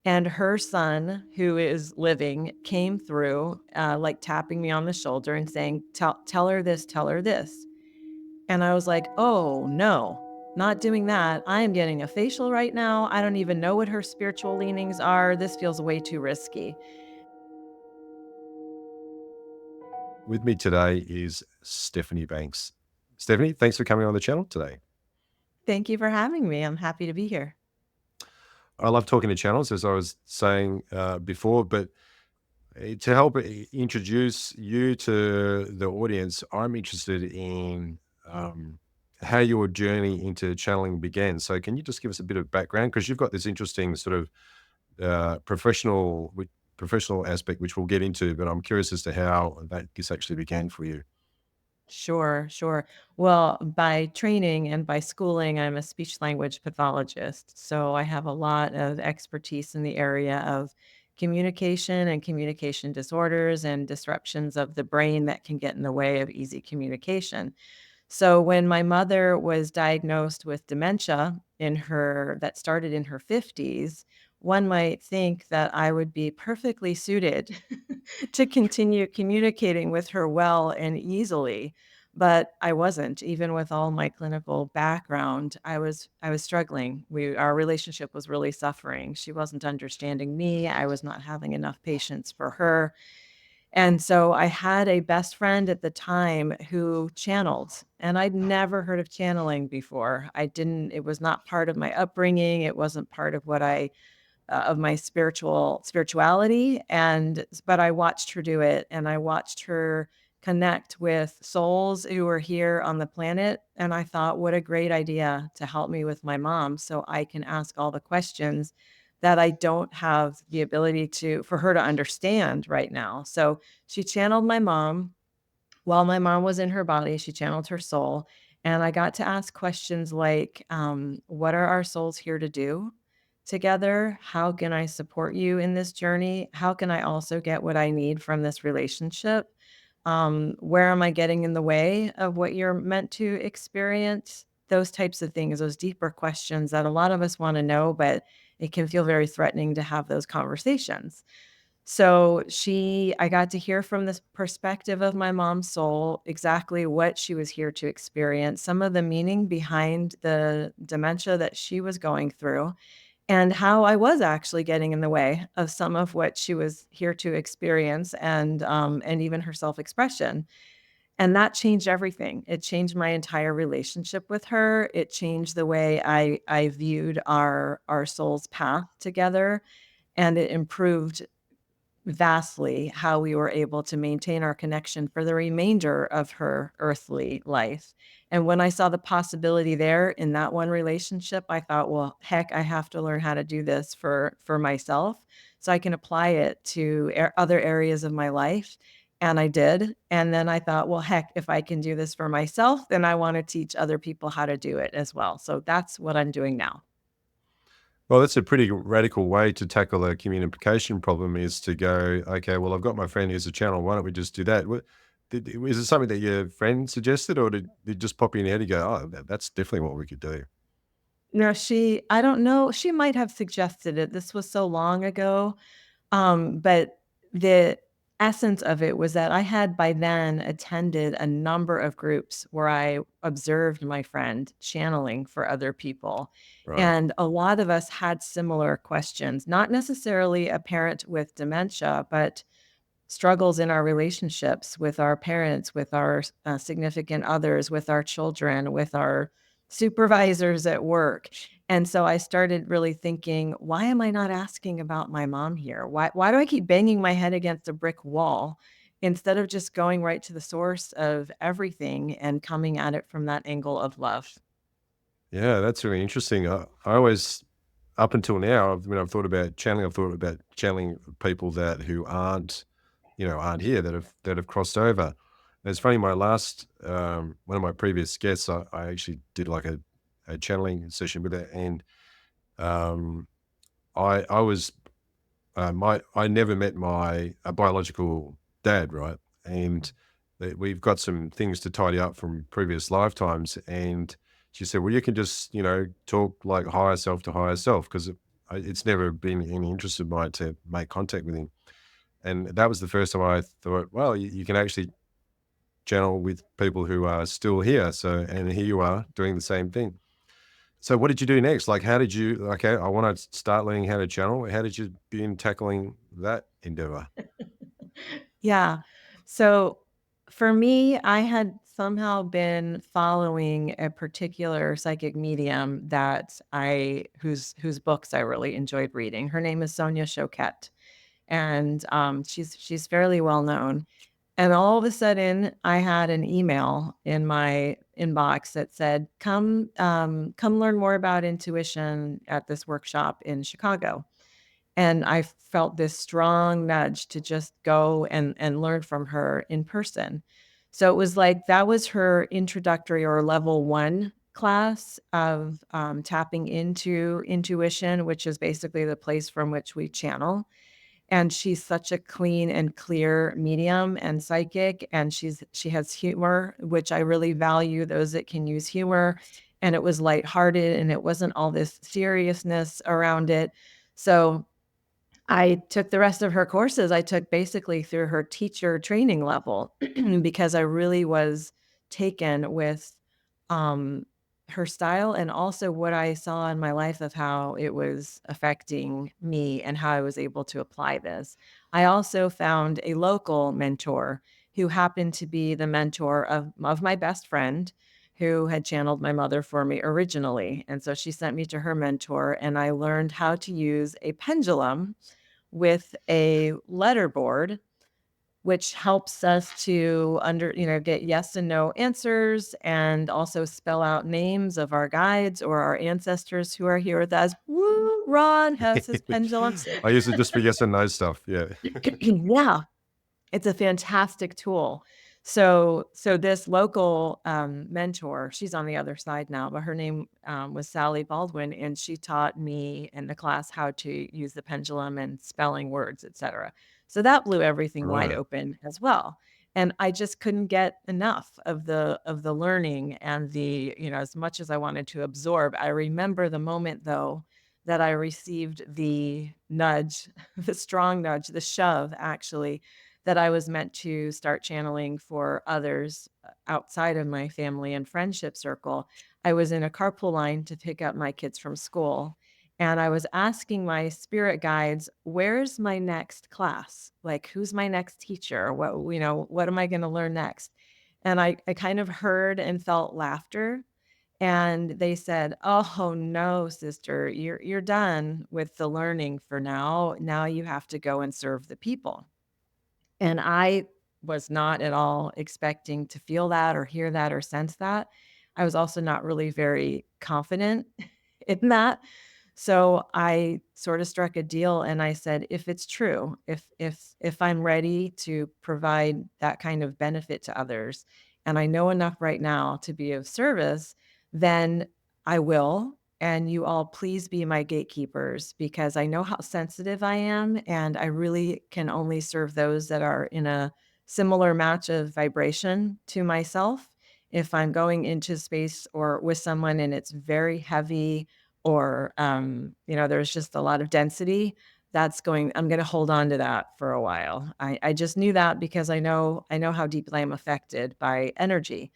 And her son, who is living, came through, like tapping me on the shoulder and saying, tell her this, tell her this. And I was like, oh no, not doing that. I am getting a facial right now. I don't even know what her spiritual leanings are. This feels way too risky. With me today is Stephanie Banks. Stephanie, thanks for coming on the channel today. Thank you for having me. I'm happy to be here. I love talking to channels, as I was saying before, but to help introduce you to the audience, I'm interested in how your journey into channeling began. So, can you just give us a bit of background? Because you've got this interesting sort of professional aspect, which we'll get into. But I'm curious as to how this actually began for you. Sure, sure. Well, by training and by schooling, I'm a speech language pathologist. So I have a lot of expertise in the area of communication and communication disorders and disruptions of the brain that can get in the way of easy communication. So when my mother was diagnosed with dementia that started in her 50s, one might think that I would be perfectly suited to continue communicating with her well and easily, but I wasn't. Even with all my clinical background, I was struggling. Our relationship was really suffering. She wasn't understanding me. I was not having enough patience for her. And so I had a best friend at the time who channeled, and I'd never heard of channeling before. It was not part of my upbringing. It wasn't part of of my spirituality. But I watched her do it, and I watched her connect with souls who were here on the planet. And I thought, what a great idea to help me with my mom so I can ask all the questions that I don't have the ability for her to understand right now. So she channeled my mom while my mom was in her body. She channeled her soul. And I got to ask questions like, what are our souls here to do together? How can I support you in this journey? How can I also get what I need from this relationship? Where am I getting in the way of what you're meant to experience? Those types of things, those deeper questions that a lot of us want to know, but it can feel very threatening to have those conversations. I got to hear from this perspective of my mom's soul exactly what she was here to experience, some of the meaning behind the dementia that she was going through, and how I was actually getting in the way of some of what she was here to experience, and even her self-expression. And that changed everything. It changed my entire relationship with her. It changed the way I viewed our soul's path together, and it improved vastly how we were able to maintain our connection for the remainder of her earthly life. And when I saw the possibility there in that one relationship, I thought, well, heck, I have to learn how to do this for myself so I can apply it to other areas of my life. And I did. And then I thought, well, heck, if I can do this for myself, then I want to teach other people how to do it as well. So that's what I'm doing now. Well, that's a pretty radical way to tackle a communication problem is to go, okay, well, I've got my friend who's a channel. Why don't we just do that? Is it something that your friend suggested, or did it just pop in your head and go, oh, that's definitely what we could do? No, I don't know, she might have suggested it. This was so long ago. But the essence of it was that I had by then attended a number of groups where I observed my friend channeling for other people. Right. And a lot of us had similar questions, not necessarily a parent with dementia, but struggles in our relationships with our parents, with our significant others, with our children, with our supervisors at work. And so I started really thinking, why am I not asking about my mom here? Why do I keep banging my head against a brick wall instead of just going right to the source of everything and coming at it from that angle of love? Yeah, that's really interesting. I always, up until now, when I've thought about channeling, I've thought about channeling people that who aren't, aren't here that have crossed over. And it's funny. My last, one of my previous guests, I actually did like a channeling session with her, and um, I was I never met my biological dad, right? And we've got some things to tidy up from previous lifetimes. And she said, "Well, you can just talk like higher self to higher self because it's never been any interest of mine to make contact with him. And that was the first time I thought, well, you can actually channel with people who are still here. So, and here you are doing the same thing. So what did you do next? Like, how did you, like, I want to start learning how to channel. How did you begin tackling that endeavor? Yeah. So for me, I had somehow been following a particular psychic medium that I whose books I really enjoyed reading. Her name is Sonia Choquette, and she's fairly well known. And all of a sudden, I had an email in my inbox that said, come learn more about intuition at this workshop in Chicago." And I felt this strong nudge to just go and learn from her in person. So it was like that was her introductory or level 1 class of, tapping into intuition, which is basically the place from which we channel. And she's such a clean and clear medium and psychic, and she has humor, which I really value those that can use humor, and it was lighthearted, and it wasn't all this seriousness around it. So I took the rest of her courses. I took basically through her teacher training level because I really was taken with, um, her style and also what I saw in my life of how it was affecting me and how I was able to apply this. I also found a local mentor who happened to be the mentor of my best friend who had channeled my mother for me originally, and so she sent me to her mentor, and I learned how to use a pendulum with a letterboard, which helps us to get yes and no answers and also spell out names of our guides or our ancestors who are here with us. Woo, Ron has his pendulum. I use it just for yes and no stuff. Yeah. Yeah. It's a fantastic tool. So this local, mentor, she's on the other side now, but her name, was Sally Baldwin, and she taught me in the class how to use the pendulum and spelling words, etcetera. So that blew everything wide Right. open as well, and I just couldn't get enough of the learning and as much as I wanted to absorb. I remember the moment, though, that I received the nudge, the strong nudge, the shove, actually, that I was meant to start channeling for others, outside of my family and friendship circle. I was in a carpool line to pick up my kids from school, and I was asking my spirit guides, "Where's my next class? Like, who's my next teacher? What am I gonna learn next?" And I kind of heard and felt laughter, and they said, "Oh, no, sister, you're done with the learning for now. Now you have to go and serve the people." And I was not at all expecting to feel that or hear that or sense that. I was also not really very confident in that. So I sort of struck a deal and I said, if it's true, if I'm ready to provide that kind of benefit to others, and I know enough right now to be of service, then I will. And you all please be my gatekeepers because I know how sensitive I am, and I really can only serve those that are in a similar match of vibration to myself. If I'm going into space or with someone and it's very heavy or, there's just a lot of density, I'm gonna hold on to that for a while. I just knew that because I know how deeply I'm affected by energy.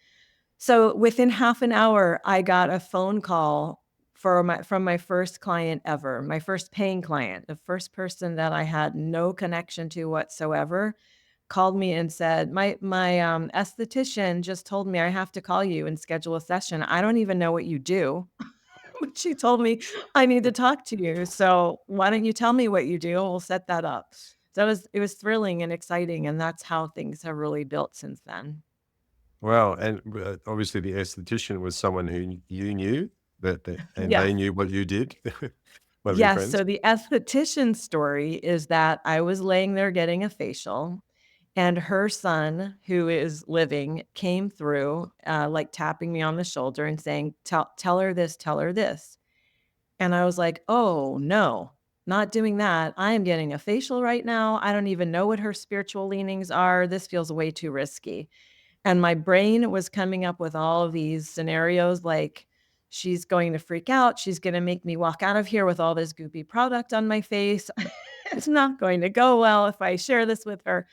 So within half an hour, I got a phone call from my first client ever, my first paying client, the first person that I had no connection to whatsoever, called me and said, "My esthetician just told me I have to call you and schedule a session. I don't even know what you do, but she told me I need to talk to you. So why don't you tell me what you do? We'll set that up." So it was thrilling and exciting, and that's how things have really built since then. Wow. And obviously, the esthetician was someone who you knew and Yes. they knew what you did. One of your Yes, friends. so the esthetician story is that I was laying there getting a facial, and her son, who is living, came through, like, tapping me on the shoulder and saying, "Tell her this, tell her this." And I was like, "Oh, no, not doing that. I am getting a facial right now. I don't even know what her spiritual leanings are. This feels way too risky." And my brain was coming up with all of these scenarios like, she's going to freak out. She's going to make me walk out of here with all this goopy product on my face. It's not going to go well if I share this with her.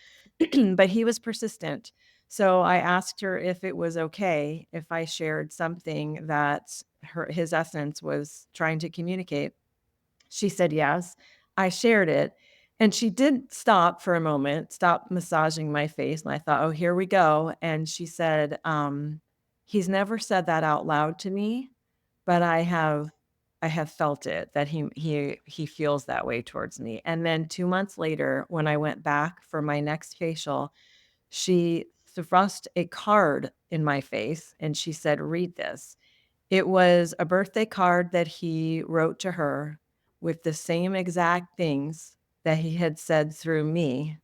But he was persistent. So I asked her if it was okay if I shared something that his essence was trying to communicate. She said yes. I shared it, and she did stop for a moment, stop massaging my face, and I thought, "Oh, here we go." And she said, "He's never said that out loud to me, but I have felt it, that he feels that way towards me." And then 2 months later, when I went back for my next facial, she thrust a card in my face, and she said, "Read this." It was a birthday card that he wrote to her with the same exact things that he had said through me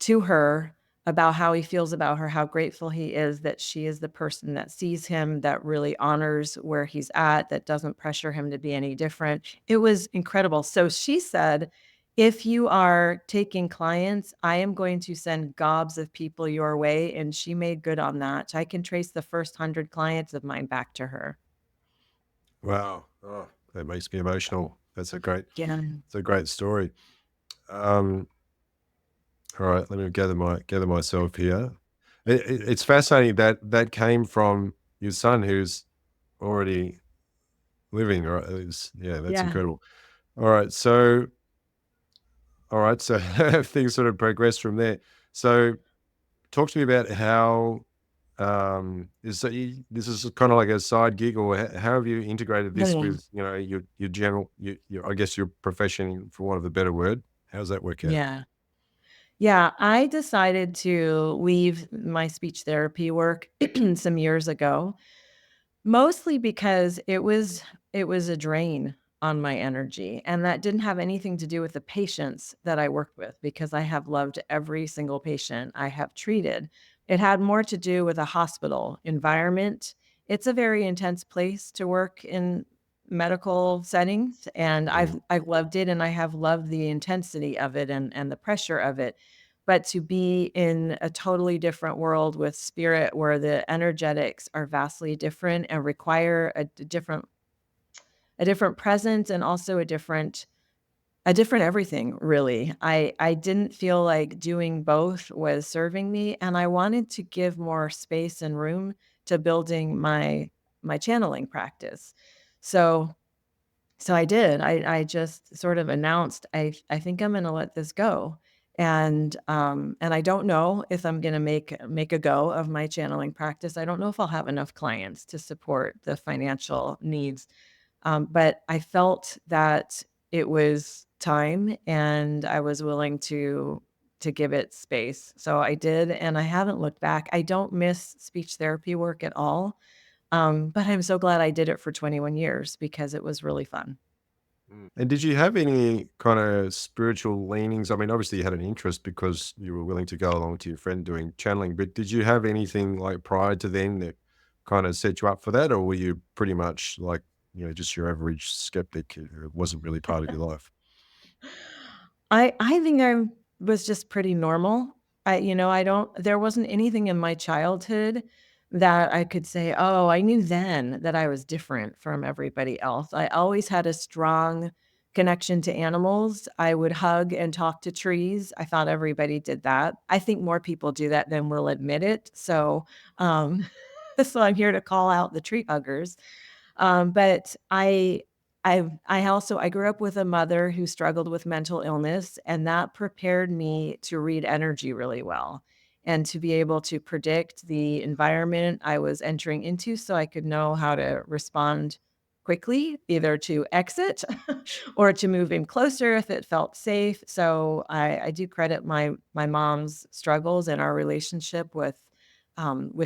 to her about how he feels about her, how grateful he is that she is the person that sees him, that really honors where he's at, that doesn't pressure him to be any different. It was incredible. So she said, "If you are taking clients, I am going to send gobs of people your way." And she made good on that. I can trace the first 100 clients of mine back to her. Wow. Oh, that makes me emotional. Yeah. It's a great story. Um, all right, let me gather myself here. It's fascinating that that came from your son who's already living, right? Yeah, that's Yeah. incredible. All right, so things sort of progress from there. So talk to me about how this is kind of like a side gig, or how have you integrated this Mhm. with your general your I guess your profession, for want of a better word? How does that work out? Yeah. Yeah, I decided to leave my speech therapy work some years ago. Mostly because it was a drain on my energy, and that didn't have anything to do with the patients that I worked with, because I have loved every single patient I have treated. It had more to do with a hospital environment. It's a very intense place to work in medical settings, and Mm. I've loved it, and I have loved the intensity of it and the pressure of it. But to be in a totally different world with spirit where the energetics are vastly different and require a different presence, and also a different everything, really. I didn't feel like doing both was serving me, and I wanted to give more space and room to building my channeling practice. So so I did. I just sort of announced, "I think I'm gonna let this go." And I don't know if I'm gonna make a go of my channeling practice. I don't know if I'll have enough clients to support the financial needs, but I felt that it was time, and I was willing to give it space. So I did, and I haven't looked back. I don't miss speech therapy work at all, but I'm so glad I did it for 21 years because it was really fun. And did you have any kind of spiritual leanings? I mean, obviously you had an interest because you were willing to go along to your friend doing channeling, but did you have anything like prior to then that kind of set you up for that, or were you pretty much like just your average skeptic? It wasn't really part of your life. I think I was just pretty normal. I don't there wasn't anything in my childhood that I could say, "Oh, I knew then that I was different from everybody else." I always had a strong connection to animals. I would hug and talk to trees. I thought everybody did that. I think more people do that than will admit it. So, so I'm here to call out the tree huggers. But I grew up with a mother who struggled with mental illness, and that prepared me to read energy really well, and to be able to predict the environment I was entering into so I could know how to respond quickly, either to exit or to move in closer if it felt safe. So I do credit my mom's struggles and our relationship with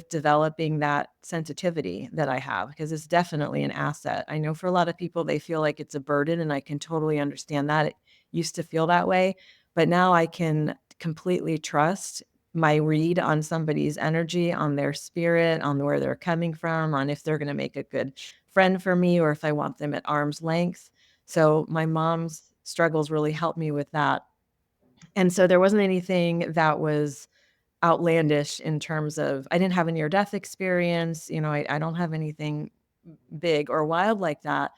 developing that sensitivity that I have, because it's definitely an asset. I know for a lot of people, they feel like it's a burden, and I can totally understand that. It used to feel that way, but now I can completely trust my read on somebody's energy, on their spirit, on where they're coming from, on if they're going to make a good friend for me or if I want them at arm's length. So my mom's struggles really helped me with that. And so there wasn't anything that was outlandish in terms of I didn't have a near death experience. I don't have anything big or wild like that.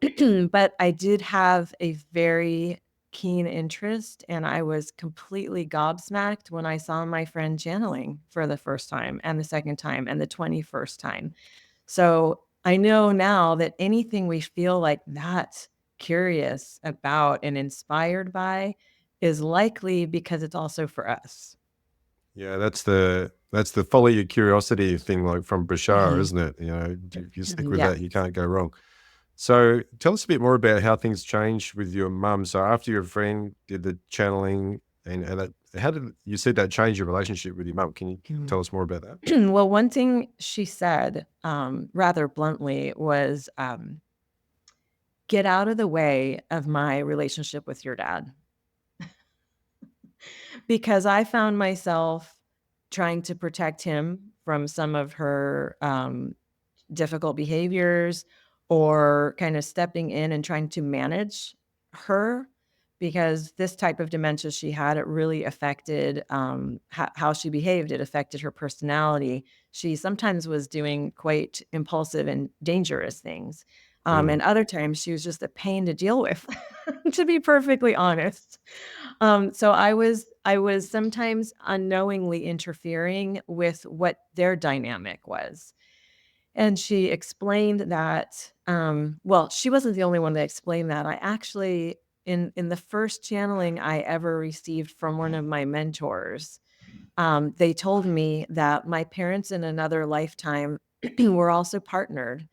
But I did have a very keen interest, and I was completely gobsmacked when I saw my friend channeling for the first time and the second time and the 21st time. So I know now that anything we feel like that curious about and inspired by is likely because it's also for us. Yeah, that's the follow your curiosity thing, like from Bashar, Mhm. isn't it? You know, if you stick with Yeah. that, you can't go wrong. So tell us a bit more about how things changed with your mum. So after your friend did the channeling and that, how did you said that change your relationship with your mum? Can you Mm. tell us more about that? Well, one thing she said, rather bluntly was, "Get out of the way of my relationship with your dad." Because I found myself trying to protect him from some of her, difficult behaviors, or kind of stepping in and trying to manage her, because this type of dementia she had, it really affected how she behaved. It affected her personality. She sometimes was doing quite impulsive and dangerous things. Mm, And other times she was just a pain to deal with, to be perfectly honest. So I was sometimes unknowingly interfering with what their dynamic was. And she explained that, well, she wasn't the only one that explained that. I actually, in the first channeling I ever received from one of my mentors, they told me that my parents in another lifetime were also partnered.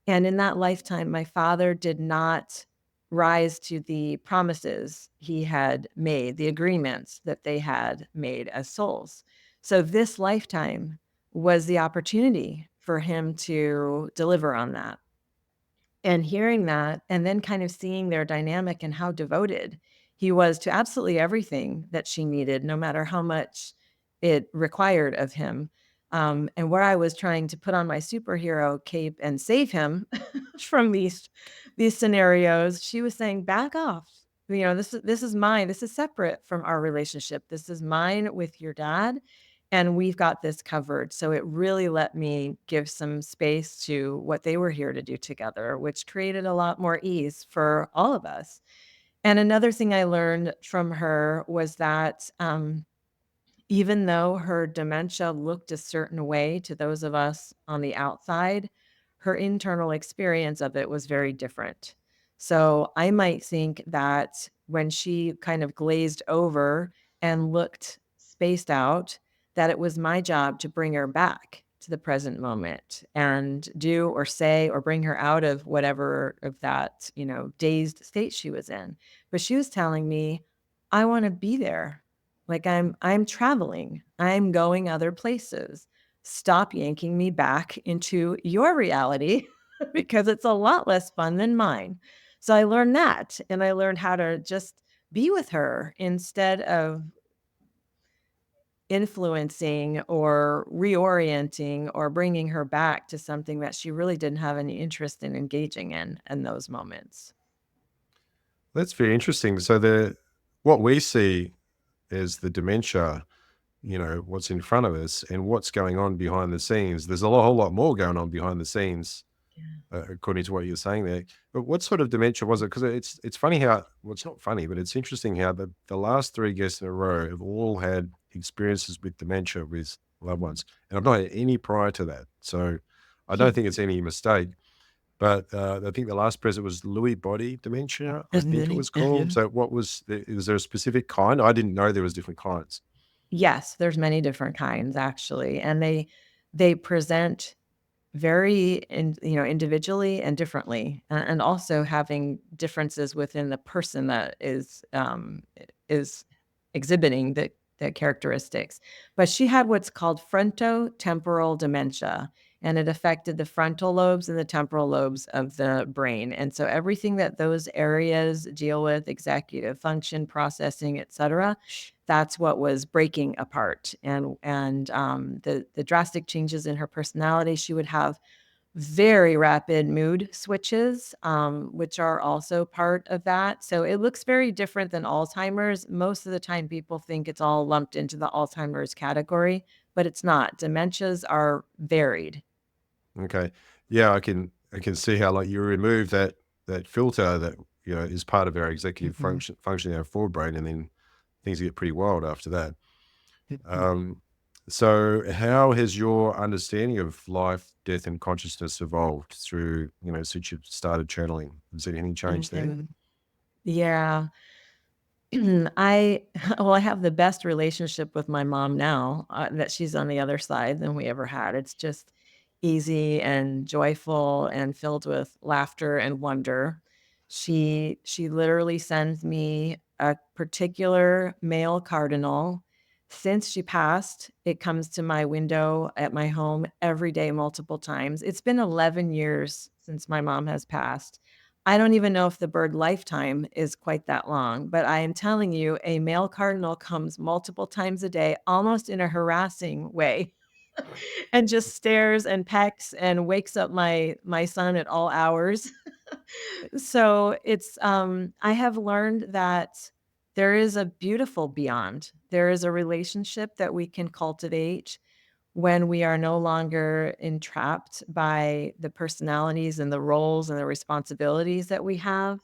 And in that lifetime, my father did not rise to the promises he had made, the agreements that they had made as souls. So this lifetime was the opportunity for him to deliver on that. And hearing that, and then kind of seeing their dynamic and how devoted he was to absolutely everything that she needed, no matter how much it required of him. And where I was trying to put on my superhero cape and save him from these scenarios, she was saying, "Back off. You know, this is mine. This is separate from our relationship. This is mine with your dad, and we've got this covered." So it really let me give some space to what they were here to do together, which created a lot more ease for all of us. And another thing I learned from her was that, even though her dementia looked a certain way to those of us on the outside, her internal experience of it was very different. So I might think that when she kind of glazed over and looked spaced out, that it was my job to bring her back to the present moment and do or say or bring her out of whatever of that, dazed state she was in. But she was telling me, I want to be there. Like, I'm traveling. I'm going other places. Stop yanking me back into your reality because it's a lot less fun than mine. So I learned that, and I learned how to just be with her instead of influencing or reorienting or bringing her back to something that she really didn't have any interest in engaging in those moments. that's very interesting. So the what we see is the dementia, what's in front of us and what's going on behind the scenes. There's whole lot more going on behind the scenes, Yeah. according to what you're saying there. But what sort of dementia was it? Because it's funny how well, it's not funny, but it's interesting how the last three guests in a row have all had experiences with dementia with loved ones, and I've not had any prior to that. So I don't think it's any mistake. But I think the last present was Lewy body dementia, I think it was called. So what is there a specific kind? I didn't know there was different kinds. Yes, there's many different kinds actually, and they present very individually and differently, and also having differences within the person that is exhibiting the characteristics. But she had what's called frontotemporal dementia, and it affected the frontal lobes and the temporal lobes of the brain. And so everything that those areas deal with, executive function, processing, etc., that's what was breaking apart. And the drastic changes in her personality, she would have very rapid mood switches, which are also part of that. So it looks very different than Alzheimer's. Most of the time, people think it's all lumped into the Alzheimer's category, but it's not. Dementias are varied. Okay. Yeah, I can. I can see how, like, you remove that filter that, is part of our executive Mhm. function in our forebrain, and then things get pretty wild after that. Um, so how has your understanding of life, death, and consciousness evolved through, since you've started channeling? Has there any change there? Mhm. Yeah. I well, I have the best relationship with my mom now, that she's on the other side than we ever had. It's just easy and joyful and filled with laughter and wonder. She literally sends me a particular male cardinal. Since she passed, it comes to my window at my home every day, multiple times. It's been 11 years since my mom has passed. I don't even know if the bird lifetime is quite that long, but I am telling you, a male cardinal comes multiple times a day, almost in a harassing way, and just stares and pecks and wakes up my son at all hours. So it's I have learned that there is a beautiful beyond. There is a relationship that we can cultivate when we are no longer entrapped by the personalities and the roles and the responsibilities that we have.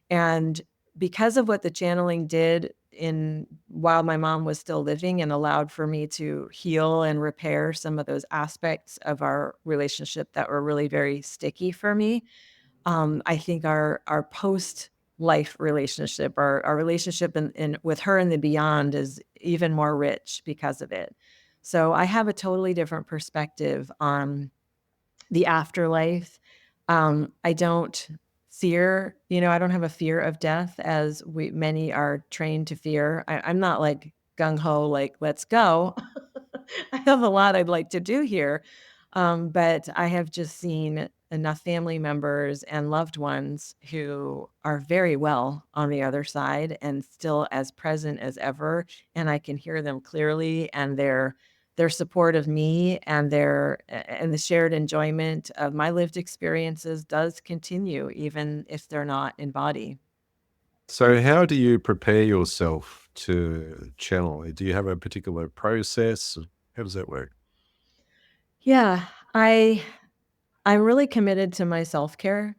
And because of what the channeling did in while my mom was still living and allowed for me to heal and repair some of those aspects of our relationship that were really very sticky for me, I think our post life relationship, our relationship in with her and the beyond is even more rich because of it. So I have a totally different perspective on the afterlife. I don't fear, I don't have a fear of death as many are trained to fear. I'm not like gung ho, like let's go. I have a lot I'd like to do here. But I have just seen enough family members and loved ones who are very well on the other side and still as present as ever. And I can hear them clearly, and their support of me and the shared enjoyment of my lived experiences does continue even if they're not in body. So how do you prepare yourself to channel? Do you have a particular process? How does that work? Yeah, I'm really committed to my self-care.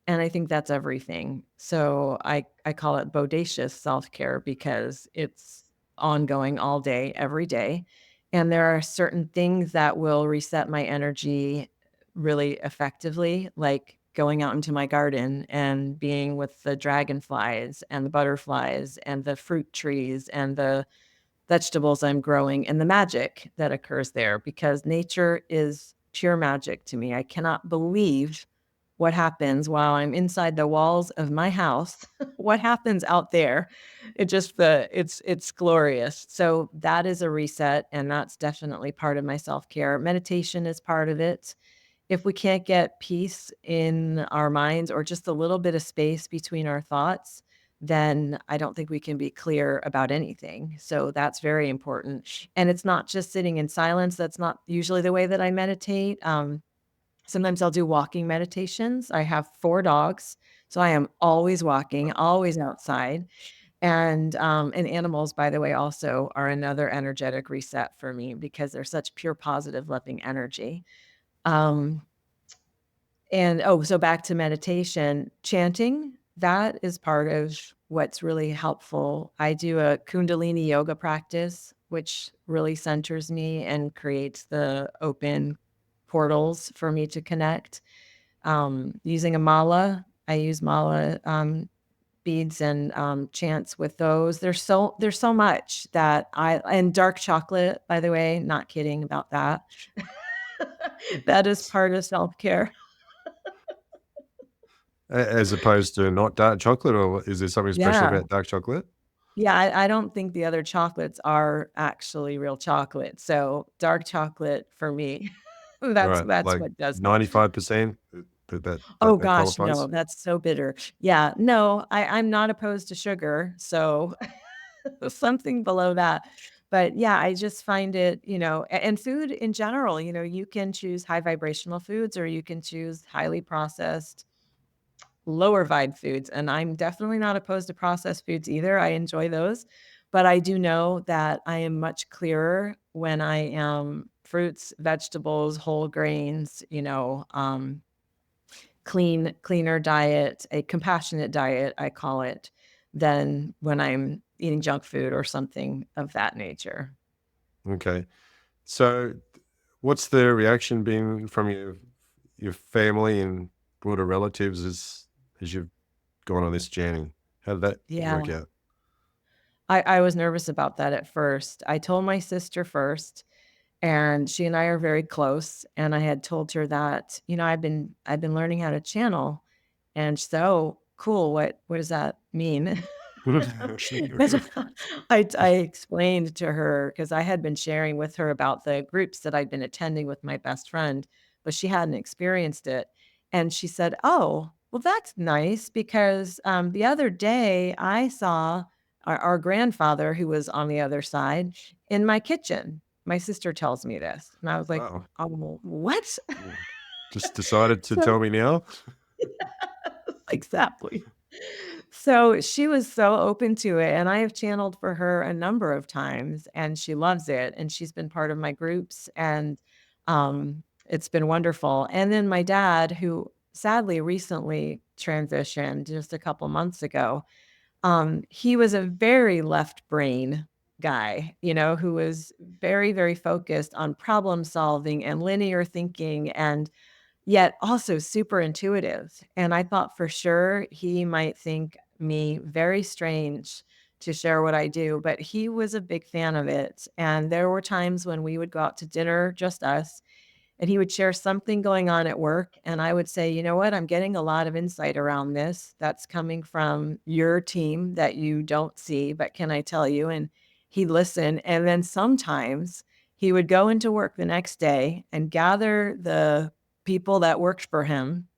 And I think that's everything. So I call it bodacious self-care because it's ongoing all day, every day. And there are certain things that will reset my energy really effectively, like going out into my garden and being with the dragonflies and the butterflies and the fruit trees and the vegetables I'm growing and the magic that occurs there because nature is pure magic to me. I cannot believe what happens while I'm inside the walls of my house. What happens out there? It's glorious. So that is a reset and that's definitely part of my self-care. Meditation is part of it. If we can't get peace in our minds or just a little bit of space between our thoughts, then I don't think we can be clear about anything. So that's very important. And it's not just sitting in silence. That's not usually the way that I meditate. Sometimes I'll do walking meditations. I have 4 dogs, so I am always walking, always outside. And animals, by the way, also are another energetic reset for me because they're such pure positive loving energy. Um, so back to meditation, chanting, that is part of what's really helpful. I do a Kundalini yoga practice, which really centers me and creates the open portals for me to connect. Using a mala, I use mala beads and chants with those. There's so much that I and dark chocolate, by the way, not kidding about that. That is part of self-care. As opposed to not dark chocolate, or is there something special Yeah. about dark chocolate? Yeah, I don't think the other chocolates are actually real chocolate, so dark chocolate for me, that's Right, that's like what does it. 95%, Oh that gosh, no, qualifies? that's so bitter. Yeah, no, I'm not opposed to sugar, so something below that. But yeah, I just find it, and food in general, you can choose high vibrational foods or you can choose highly processed lower vibe foods, and I'm definitely not opposed to processed foods either, I enjoy those, but I do know that I am much clearer when I am fruits, vegetables, whole grains, cleaner diet, a compassionate diet, I call it, than when I'm eating junk food or something of that nature. Okay. So, what's the reaction been from your family and broader relatives as you've gone on this journey? How did that work Yeah. out? I was nervous about that at first. I told my sister first, and she and I are very close, and I had told her that, I've been learning how to channel, and so cool, what does that mean? 'Cause I explained to her because I had been sharing with her about the groups that I'd been attending with my best friend, but she hadn't experienced it, and she said, "Oh, well, that's nice because, the other day I saw our grandfather who was on the other side in my kitchen." My sister tells me this, and I was like, Wow. "Oh, what?" Mm. Just decided to So tell me now? exactly. So she was so open to it, and I have channeled for her a number of times, and she loves it, and she's been part of my groups, and it's been wonderful. And then my dad, who sadly recently transitioned just a couple months ago, he was a very left brain guy, who was very, very focused on problem solving and linear thinking and yet also super intuitive, and I thought for sure he might think me very strange to share what I do, but he was a big fan of it, and there were times when we would go out to dinner, just us, and he would share something going on at work, and I would say, "You know what? I'm getting a lot of insight around this that's coming from your team that you don't see, but can I tell you?" And he'd listen, and then sometimes he would go into work the next day and gather the people that worked for him,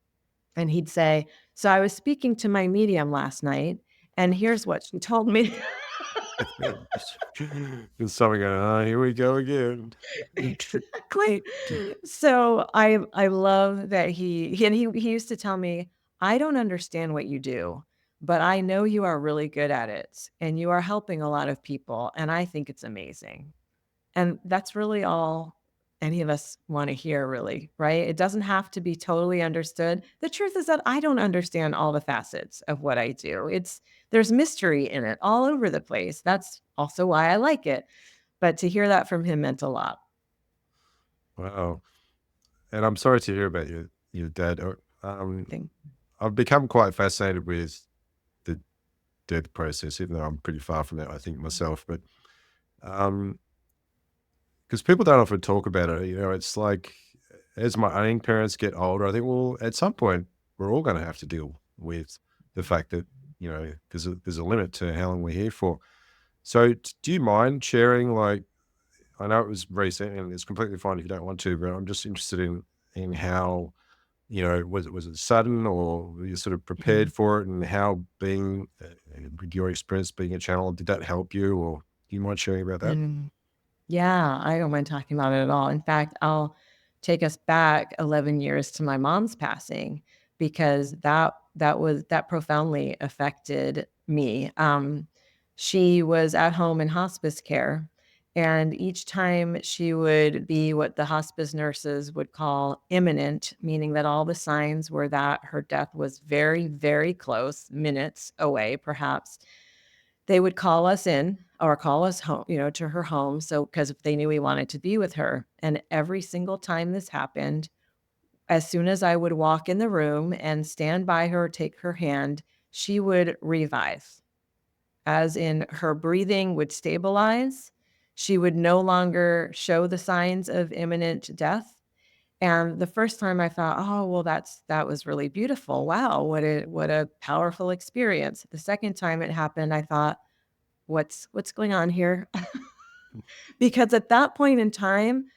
and he'd say, "So I was speaking to my medium last night, and here's what she told me." There's something going, "Ah, here we go again." Exactly. So I love that he used to tell me, "I don't understand what you do, but I know you are really good at it, and you are helping a lot of people, and I think it's amazing." And that's really all any of us wanna hear really, right? It doesn't have to be totally understood. The truth is that I don't understand all the facets of what I do. There's mystery in it all over the place. That's also why I like it. But to hear that from him meant a lot. Wow. And I'm sorry to hear about your dad. I think. I've become quite fascinated with the death process, even though I'm pretty far from that, I think myself. But um, because people don't often talk about it, it's like as my own parents get older, I think, well, at some point, we're all going to have to deal with the fact that there's a limit to how long we're here for. So, do you mind sharing? Like, I know it was recent, and it's completely fine if you don't want to, but I'm just interested in how was it sudden, or were you sort of prepared Mhm. for it, and how being with your experience being a channel, did that help you, or do you mind sharing about that? Mm. Yeah, I don't mind talking about it at all. In fact, I'll take us back 11 years to my mom's passing because that profoundly affected me. She was at home in hospice care, and each time she would be what the hospice nurses would call imminent, meaning that all the signs were that her death was very, very close, minutes away, perhaps. They would call us in or call us home, to her home. So, because if they knew we wanted to be with her. And every single time this happened, as soon as I would walk in the room and stand by her, take her hand, she would revive, as in her breathing would stabilize. She would no longer show the signs of imminent death. And the first time I thought, "Oh, well, that was really beautiful. Wow, what a powerful experience." The second time it happened, I thought, what's going on here? Because at that point in time,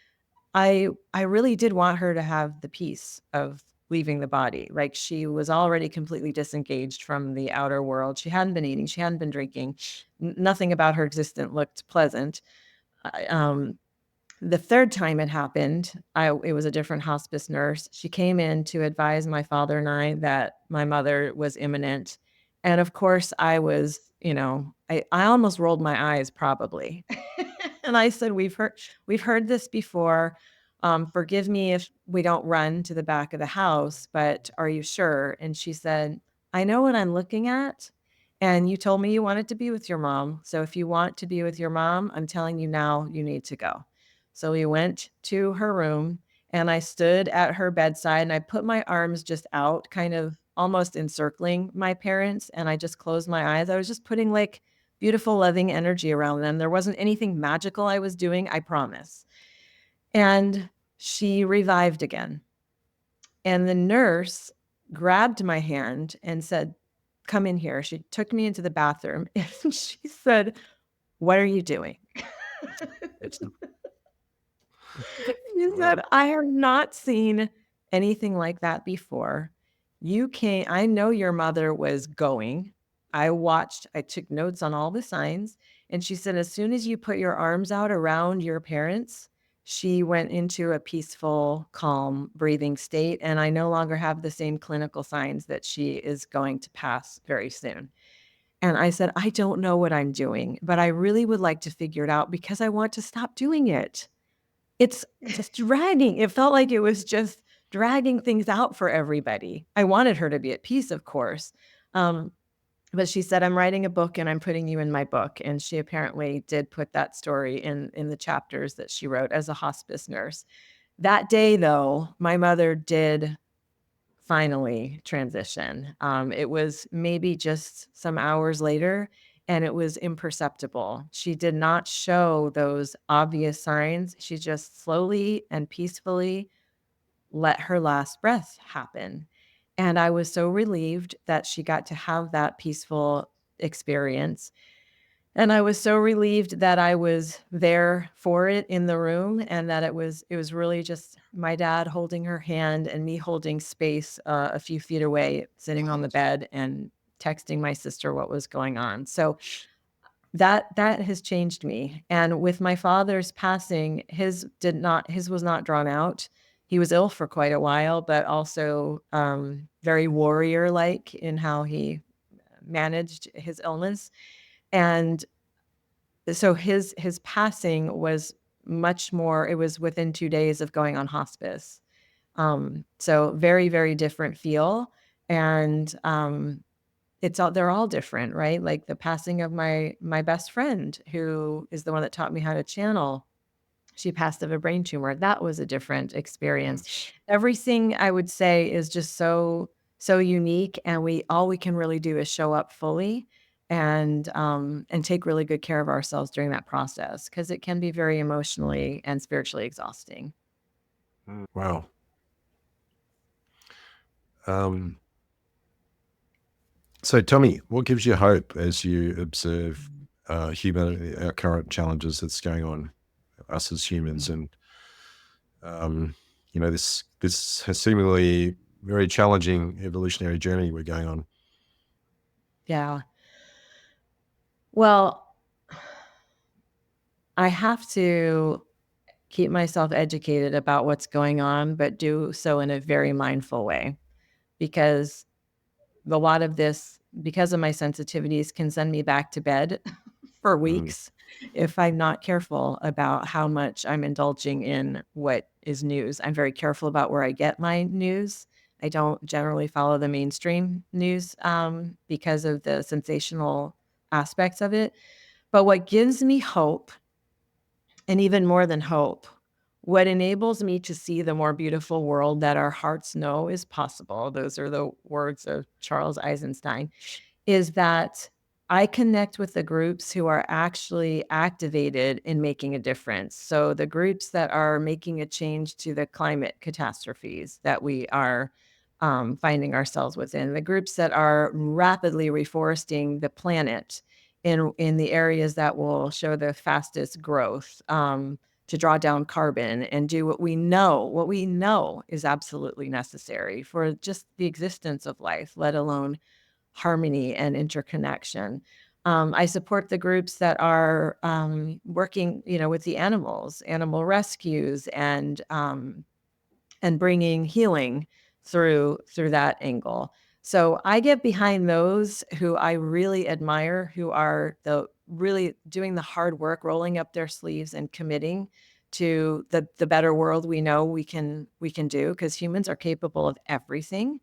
I really did want her to have the peace of leaving the body. Like, she was already completely disengaged from the outer world. She hadn't been eating, she hadn't been drinking. Nothing about her existence looked pleasant. I The third time it happened, it was a different hospice nurse. She came in to advise my father and I that my mother was imminent, and of course, I was, I almost rolled my eyes probably. And I said, "We've heard this before. Forgive me if we don't run to the back of the house, but are you sure?" And she said, "I know what I'm looking at, and you told me you wanted to be with your mom. So if you want to be with your mom, I'm telling you now, you need to go." So we went to her room, and I stood at her bedside, and I put my arms just out, kind of almost encircling my parents, and I just closed my eyes. I was just putting, like, beautiful, loving energy around them. There wasn't anything magical I was doing, I promise. And she revived again. And the nurse grabbed my hand and said, "Come in here." She took me into the bathroom and she said, "What are you doing?" She Wow. said, "I have not seen anything like that before. You came I know your mother was going. I took notes on all the signs." And she said, "As soon as you put your arms out around your parents, she went into a peaceful, calm, breathing state, and I no longer have the same clinical signs that she is going to pass very soon." And I said, "I don't know what I'm doing, but I really would like to figure it out because I want to stop doing it." It's just dragging. It felt like it was just dragging things out for everybody. I wanted her to be at peace, of course. Um, but she said, "I'm writing a book and I'm putting you in my book." And she apparently did put that story in the chapters that she wrote as a hospice nurse. That day, though, my mother did finally transition. It was maybe just some hours later, and it was imperceptible. She did not show those obvious signs. She just slowly and peacefully let her last breath happen. And I was so relieved that she got to have that peaceful experience. And I was so relieved that I was there for it in the room and that it was really just my dad holding her hand and me holding space, a few feet away, sitting on the bed and texting my sister what was going on. So that has changed me. And with my father's passing, his was not drawn out. He was ill for quite a while, but also, very warrior-like in how he managed his illness. And so his passing was much more it was within 2 days of going on hospice. So very, very different feel, and, they're all different, right? Like, the passing of my best friend, who is the one that taught me how to channel, she passed of a brain tumor. That was a different experience. Everything I would say is just so unique, and we can really do is show up fully and take really good care of ourselves during that process because it can be very emotionally and spiritually exhausting. Wow. Um, so tell me, what gives you hope as you observe humanity, our current challenges that's going on, us as humans, and um, this has seemingly very challenging evolutionary journey we're going on. Yeah. Well, I have to keep myself educated about what's going on, but do so in a very mindful way because a lot of this, because of my sensitivities, can send me back to bed for Mm, weeks if I'm not careful about how much I'm indulging in what is news. I'm very careful about where I get my news. I don't generally follow the mainstream news because of the sensational aspects of it. But what gives me hope, and even more than hope, what enables me to see the more beautiful world that our hearts know is possible, those are the words of Charles Eisenstein, is that I connect with the groups who are actually activated in making a difference. So the groups that are making a change to the climate catastrophes that we are finding ourselves within, the groups that are rapidly reforesting the planet in the areas that will show the fastest growth. To draw down carbon and do what we know is absolutely necessary for just the existence of life, let alone harmony and interconnection. I support the groups that are working, with the animals, animal rescues, and bringing healing through that angle. So I get behind those who I really admire, who are the really doing the hard work, rolling up their sleeves and committing to the better world we know we can do, because humans are capable of everything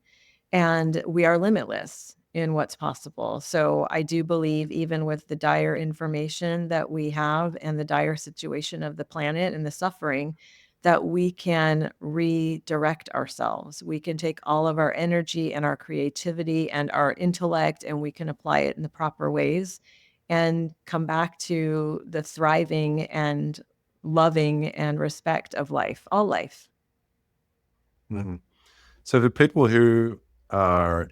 and we are limitless in what's possible. So I do believe, even with the dire information that we have and the dire situation of the planet and the suffering, that we can redirect ourselves. We can take all of our energy and our creativity and our intellect and we can apply it in the proper ways and come back to the thriving and loving and respect of life, all life. Mhm. So for people who are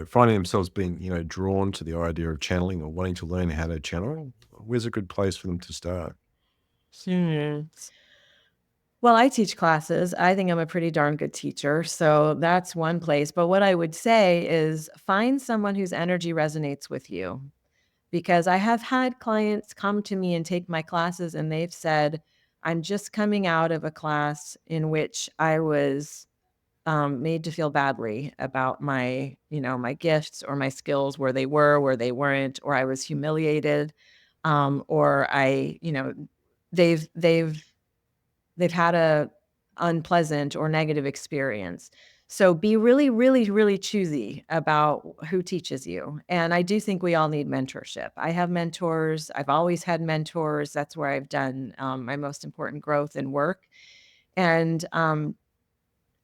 finding themselves being, drawn to the idea of channeling or wanting to learn how to channel, where's a good place for them to start? Hmm. Well, I teach classes. I think I'm a pretty darn good teacher. So that's one place. But what I would say is find someone whose energy resonates with you. Because I have had clients come to me and take my classes, and they've said, I'm just coming out of a class in which I was made to feel badly about my gifts or my skills, where they were, where they weren't, or I was humiliated, or they've they've had a unpleasant or negative experience. So be really, really, really choosy about who teaches you. And I do think we all need mentorship. I have mentors. I've always had mentors. That's where I've done my most important growth and work. And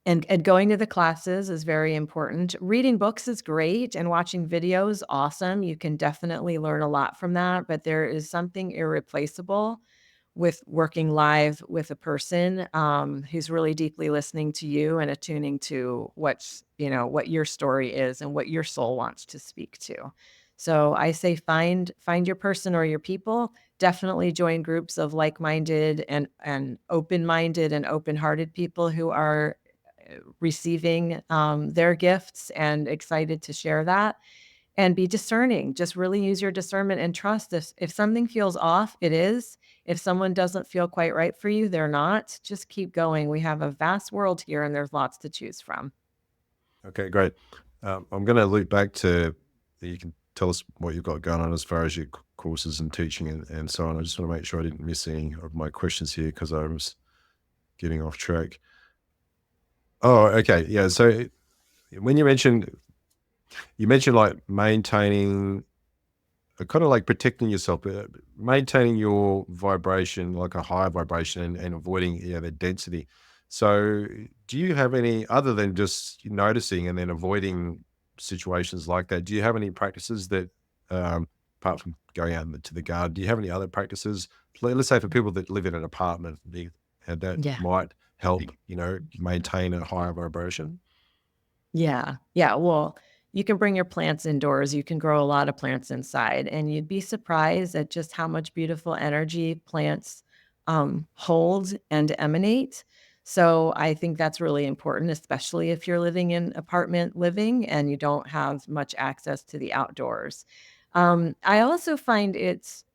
and going to the classes is very important. Reading books is great and watching videos, awesome. You can definitely learn a lot from that, but there is something irreplaceable with working live with a person who's really deeply listening to you and attuning to what your story is and what your soul wants to speak to. So I say find your person or your people. Definitely join groups of like-minded and open-minded and open-hearted people who are receiving their gifts and excited to share that, and be discerning. Just really use your discernment and trust. If something feels off, it is. If someone doesn't feel quite right for you, they're not. Just keep going. We have a vast world here and there's lots to choose from. Okay, great. I'm going to loop back to you can tell us what you've got going on as far as your courses and teaching and so on. I just want to make sure I didn't miss any of my questions here because I was getting off track. Oh, okay. Yeah. So when you mentioned like maintaining kind of like protecting yourself, maintaining your vibration, like a high vibration, and avoiding the density. So, do you have any other than just noticing and then avoiding situations like that? Do you have any practices that, apart from going out to the garden, do you have any other practices? Let's say for people that live in an apartment, how that Yeah. might help, maintain a higher vibration. Yeah. Yeah. Well, you can bring your plants indoors. You can grow a lot of plants inside, and you'd be surprised at just how much beautiful energy plants hold and emanate. So I think that's really important, especially if you're living in apartment living and you don't have much access to the outdoors. I also find it's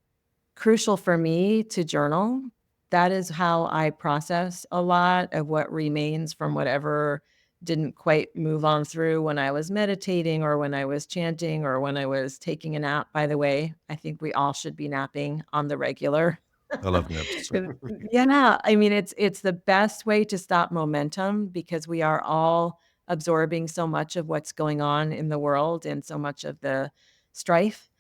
crucial for me to journal. That is how I process a lot of what remains from whatever didn't quite move on through when I was meditating or when I was chanting or when I was taking a nap. By the way, I think we all should be napping on the regular. I love naps. Yeah, I mean, it's the best way to stop momentum because we are all absorbing so much of what's going on in the world and so much of the strife.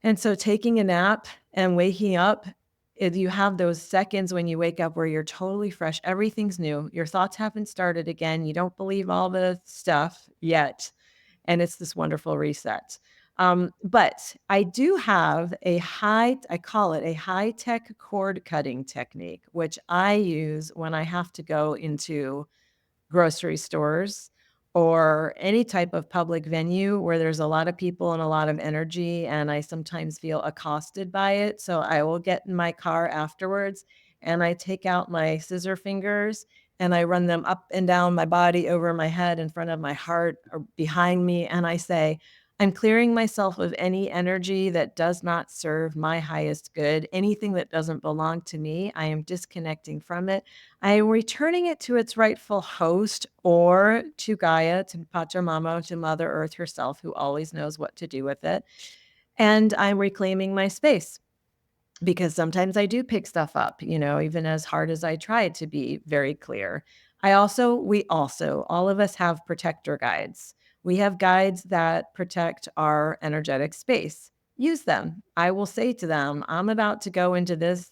And so taking a nap and waking up, if you have those seconds when you wake up where you're totally fresh, everything's new, your thoughts haven't started again, you don't believe all the stuff yet, and it's this wonderful reset. But I do have I call it a high-tech cord cutting technique, which I use when I have to go into grocery stores or any type of public venue where there's a lot of people and a lot of energy, and I sometimes feel accosted by it. So I will get in my car afterwards and I take out my scissor fingers and I run them up and down my body, over my head, in front of my heart, or behind me. And I say, I'm clearing myself of any energy that does not serve my highest good. Anything that doesn't belong to me, I am disconnecting from it. I am returning it to its rightful host, or to Gaia, to Pachamama, to Mother Earth herself, who always knows what to do with it. And I'm reclaiming my space. because sometimes I do pick stuff up, even as hard as I try to be very clear. All of us have protector guides. We have guides that protect our energetic space. Use them. I will say to them, I'm about to go into this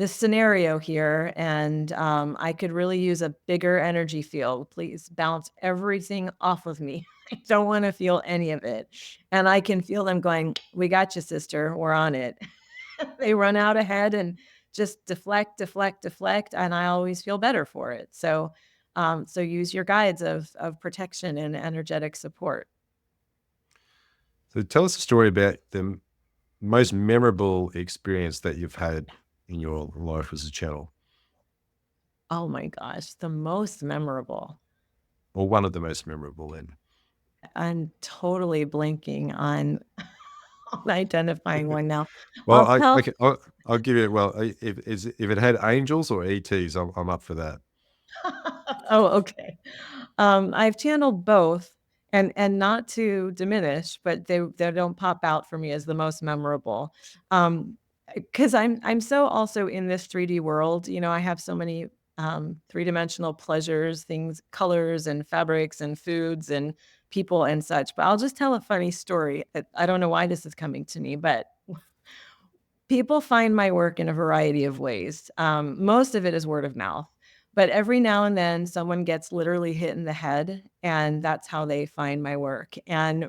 scenario here, and I could really use a bigger energy field. Please bounce everything off of me. I don't want to feel any of it. And I can feel them going, "We got you, sister. We're on it." They run out ahead and just deflect, deflect, deflect, and I always feel better for it. So use your guides of protection and energetic support. So tell us a story about the most memorable experience that you've had in your life as a channel, Oh my gosh, the most memorable. or one of the most memorable then. I'm totally blanking on on identifying one now. Well, I'll tell. I'll give you, well, if it had angels or ETs, I'm up for that. Oh, okay. I've channeled both, and not to diminish, but they don't pop out for me as the most memorable. Because I'm so also in this 3D world. I have so many three-dimensional pleasures, things, colors and fabrics and foods and people and such. But I'll just tell a funny story. I don't know why this is coming to me, but people find my work in a variety of ways. Most of it is word of mouth, but every now and then someone gets literally hit in the head, and that's how they find my work. And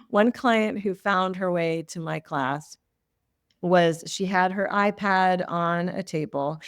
one client who found her way to my class was she had her iPad on a table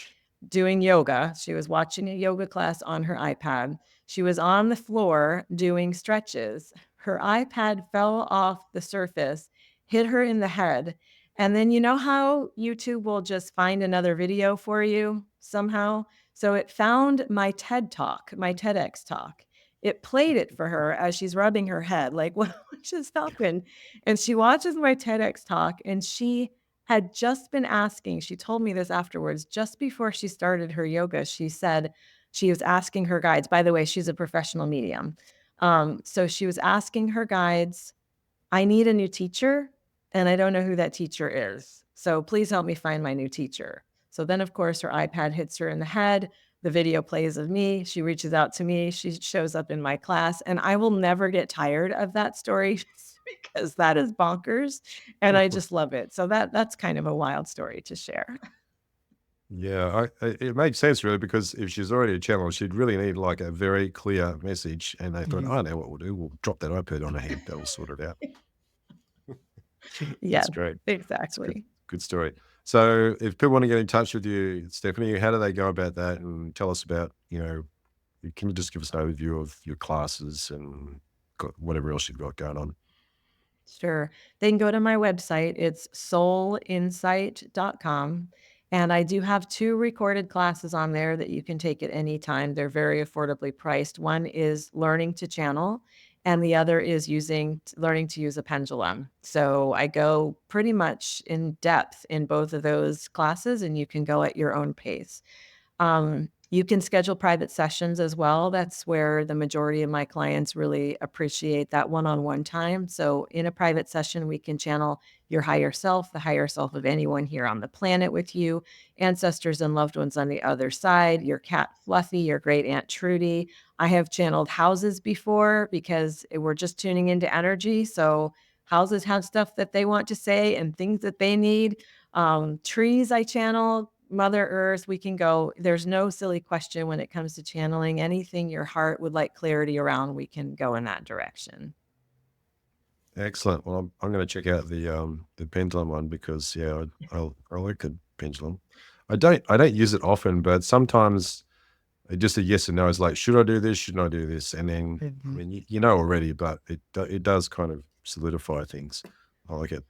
doing yoga. She was watching a yoga class on her iPad. She was on the floor doing stretches. Her iPad fell off the surface, hit her in the head. And then you know how YouTube will just find another video for you somehow? So it found my TED talk, my TEDx talk. It played it for her as she's rubbing her head, like, what just happened? And she watches my TEDx talk, and she had just been asking, she told me this afterwards, just before she started her yoga, she said she was asking her guides. By the way, she's a professional medium. So she was asking her guides, I need a new teacher, and I don't know who that teacher is. So please help me find my new teacher. So then, of course, her iPad hits her in the head. The video plays of me. She reaches out to me. She shows up in my class, and I will never get tired of that story because that is bonkers, and I just love it. So that's kind of a wild story to share. Yeah, it makes sense really, because if she's already a channel, she'd really need like a very clear message. And they thought, Mhm. I know what we'll do. We'll drop that iPad on her head. That'll sort it out. Yeah, That's great. It's good, exactly. good story. So if people want to get in touch with you, Stephanie, how do they go about that? And tell us about, can you just give us an overview of your classes and whatever else you've got going on? Sure. They can go to my website. It's soulinsight.com. And I do have 2 recorded classes on there that you can take at any time. They're very affordably priced. One is learning to channel, and the other is learning to use a pendulum. So I go pretty much in depth in both of those classes, and you can go at your own pace. You can schedule private sessions as well. That's where the majority of my clients really appreciate that one-on-one time. So in a private session, we can channel your higher self, the higher self of anyone here on the planet with you, ancestors and loved ones on the other side, your cat Fluffy, your great aunt Trudy. I have channeled houses before because we're just tuning into energy. So houses have stuff that they want to say and things that they need. Trees I channel, Mother Earth, we can go. There's no silly question when it comes to channeling. Anything your heart would like clarity around, we can go in that direction. Excellent. Well, I'm going to check out the pendulum one because yeah, I like a pendulum. I don't use it often, but sometimes just a yes or no is like, should I do this? Shouldn't I do this? And then, I Mhm. mean, you know already, but it does kind of solidify things. I like it.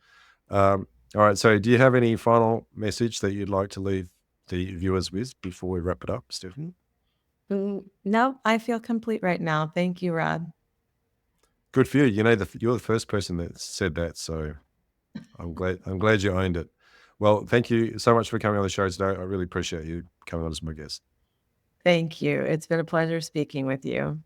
All right. So, do you have any final message that you'd like to leave the viewers with before we wrap it up, Stephanie? No, I feel complete right now. Thank you, Rod. Good for you. You're the first person that said that, so I'm glad you owned it. Well, thank you so much for coming on the show today. I really appreciate you coming on as my guest. Thank you. It's been a pleasure speaking with you.